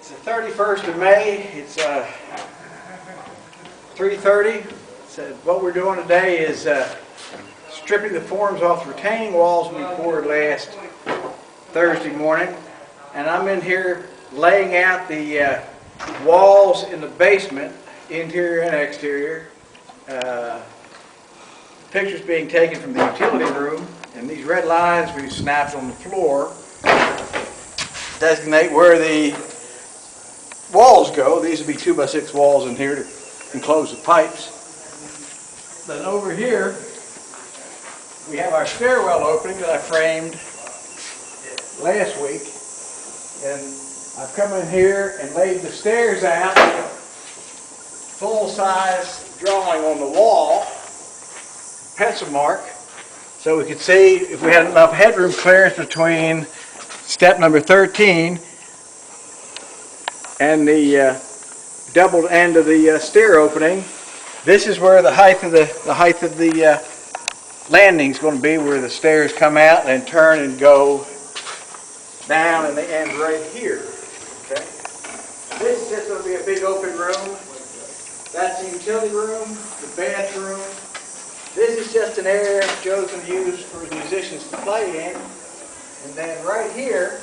It's the 31st of May. It's 3:30. So what we're doing today is stripping the forms off the retaining walls we poured last Thursday morning. And I'm in here laying out the walls in the basement, interior and exterior. Pictures being taken from the utility room, and these red lines we snapped on the floor designate where the walls go. These would be 2x6 walls in here to enclose the pipes. Then over here we have our stairwell opening that I framed last week, and I've come in here and laid the stairs out, full-size drawing on the wall, pencil mark, so we could see if we had enough headroom clearance between step number 13 and the doubled end of the stair opening. This is where the height of the landing is going to be, where the stairs come out and turn and go down, and they end right here. Okay. This is just going to be a big open room. That's the utility room, the bathroom. This is just an area Joe's going to use for his musicians to play in. And then right here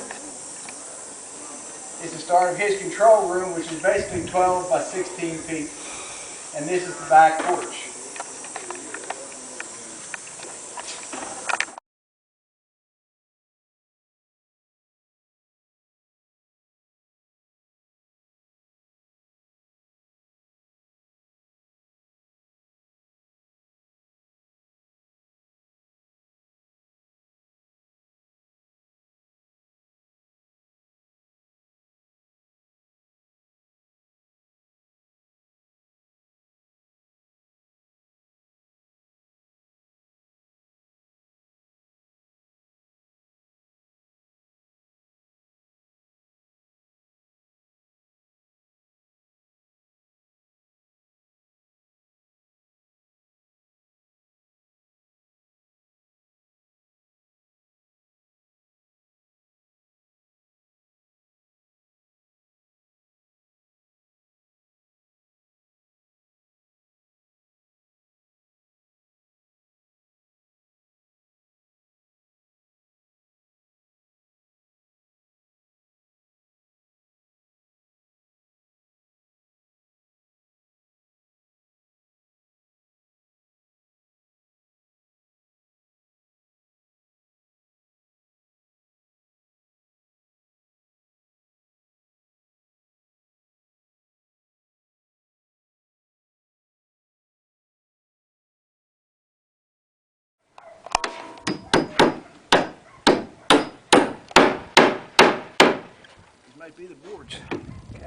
is the start of his control room, which is basically 12 by 16 feet. And this is the back porch. Might be the boards.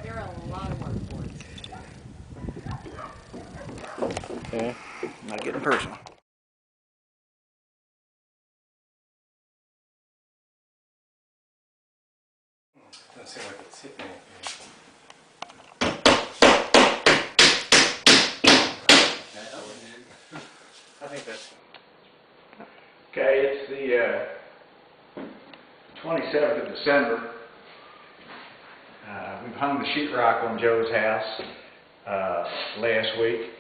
There are a lot of work boards. Okay, not getting personal. Doesn't seem like it's hitting anything. I think that's... Okay, it's the 27th of December. We've hung the sheetrock on Joe's house last week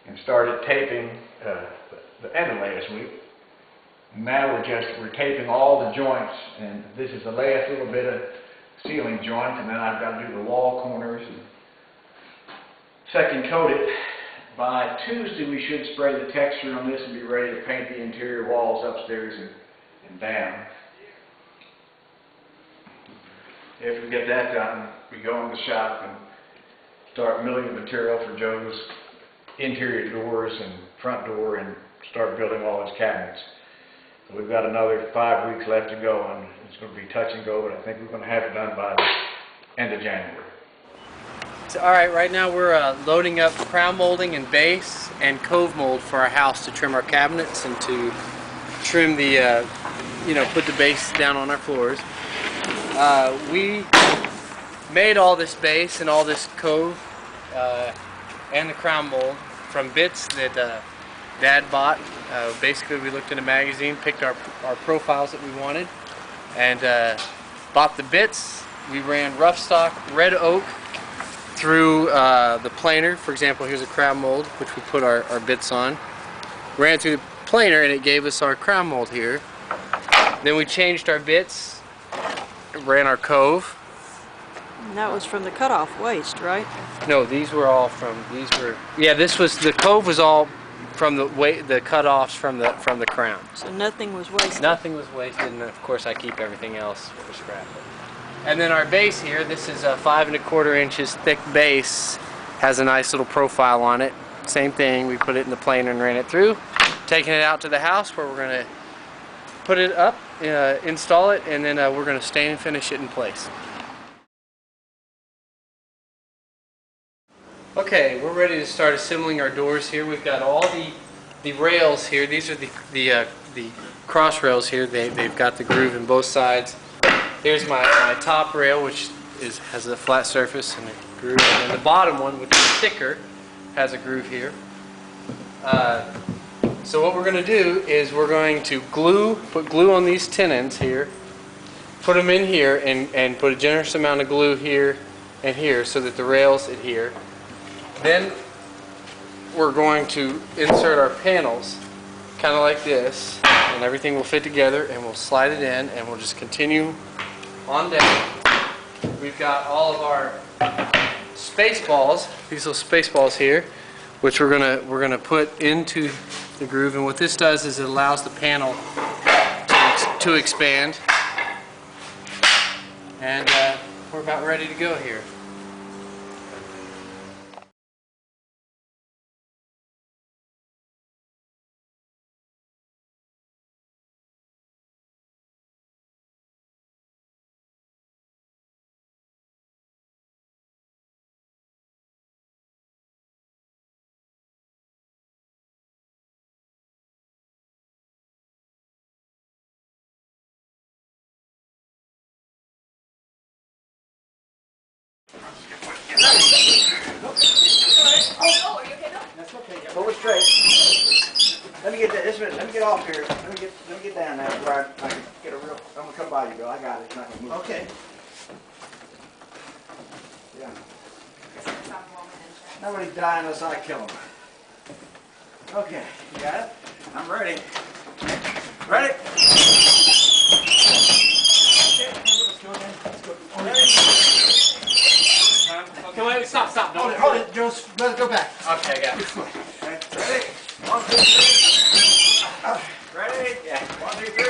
and started taping the end of last week. And now we're taping all the joints, and this is the last little bit of ceiling joint, and then I've got to do the wall corners and second coat it. By Tuesday we should spray the texture on this and be ready to paint the interior walls upstairs and down. After we get that done, we go in the shop and start milling the material for Joe's interior doors and front door, and start building all his cabinets. So we've got another 5 weeks left to go, and it's going to be touch and go, but I think we're going to have it done by the end of January. So, all right, right now we're loading up crown molding and base and cove mold for our house to trim our cabinets and to trim the, put the base down on our floors. We made all this base and all this cove and the crown mold from bits that Dad bought. Basically, we looked in a magazine, picked our profiles that we wanted, and bought the bits, we ran rough stock red oak through the planer. For example, here's a crown mold which we put our bits on. Ran through the planer and it gave us our crown mold here. Then we changed our bits, ran our cove. And that was from the cutoff waste, right? No, these were all from, yeah, this was, the cove was all from the cutoffs from the crown. So nothing was wasted. Nothing was wasted, and of course I keep everything else for scrap. And then our base here, this is a 5 1/4 inches thick base, has a nice little profile on it. Same thing, we put it in the planer and ran it through. Taking it out to the house where we're going to put it up, install it, and then we're going to stain and finish it in place. Okay, we're ready to start assembling our doors here. We've got all the rails here. These are the cross rails here. They've got the groove in both sides. Here's my top rail, which has a flat surface and a groove, and then the bottom one, which is thicker, has a groove here. So what we're going to do is we're going to put glue on these tenons here, put them in here, and put a generous amount of glue here and here so that the rails adhere. Then we're going to insert our panels kind of like this, and everything will fit together, and we'll slide it in, and we'll just continue on down. We've got all of our space balls, these little space balls here, which we're gonna put into the groove, and what this does is it allows the panel to expand, and we're about ready to go here. That's okay. Pull it straight. Let me get that. Let me get off here. Let me get down there where I can get a real. I'm gonna come by you, Bill. I got it. It's not gonna move. Okay. Yeah. Nobody's dying unless I kill them. Okay. You got it? I'm ready. Ready? Okay. Let's go again. Let's go. Okay, wait, stop. Hold it, Joe. Let it go back. Okay, I got it. Ready? 1, 2, 3. Ready? Yeah. 1, 2, 3.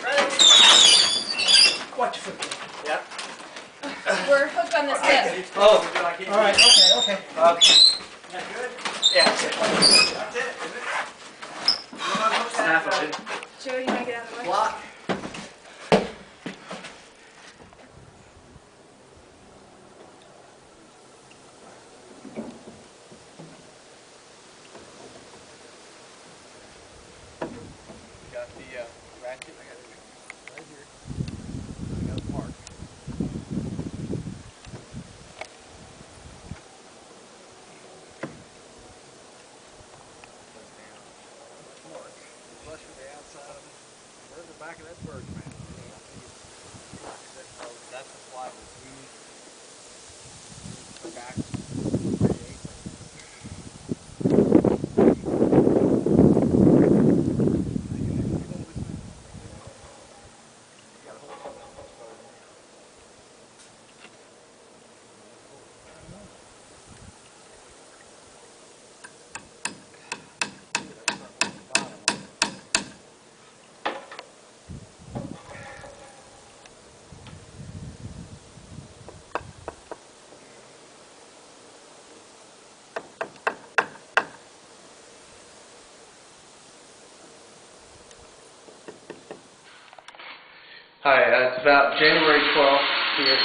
Ready? Watch your foot. Yep. We're hooked on this hip. Oh. All right. Okay. That good? Yeah. That's it. That's it. Half of it. Joe, you want to get out of the way? Block. Got the ratchet. I got it right here. I got a mark. Flush with the outside of it. Where's the back of that bird, man? That's the plywood. We need back. Hi, it's about January 12th here.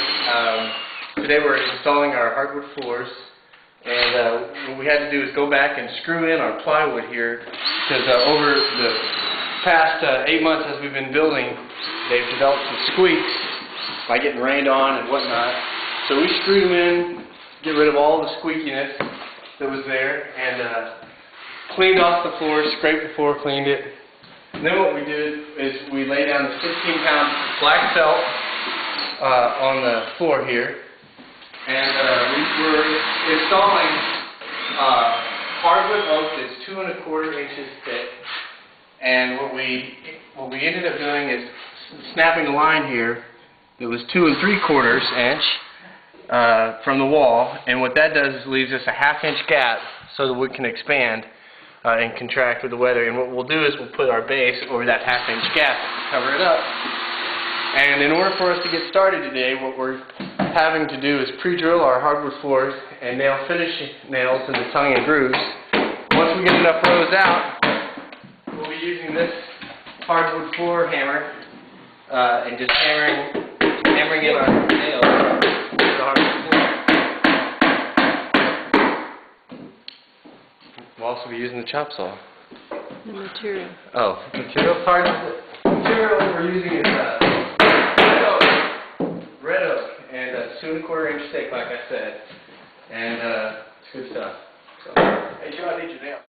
Today we're installing our hardwood floors, and what we had to do is go back and screw in our plywood here, because over the past 8 months as we've been building, they've developed some squeaks by getting rained on and whatnot. So we screwed them in, get rid of all the squeakiness that was there, and cleaned off the floor, scraped the floor, cleaned it, And then what we do is we lay down the 16-pound black felt on the floor here, and we're installing hardwood oak that's 2 1/4 inches thick. And what we ended up doing is snapping a line here that was 2 3/4 inch from the wall, and what that does is leaves us a 1/2 inch gap so that we can expand and contract with the weather. And what we'll do is we'll put our base over that 1/2 inch gap, cover it up. And in order for us to get started today, what we're having to do is pre-drill our hardwood floors and nail finish nails in the tongue and grooves. Once we get enough rows out, we'll be using this hardwood floor hammer and just hammering in our nails to the hardwood floor. We'll also be using the chop saw. The material. Oh, material we're using is red oak, and 2 1/4 inch thick, like I said, and it's good stuff. So. Hey, Joe, I need your nail.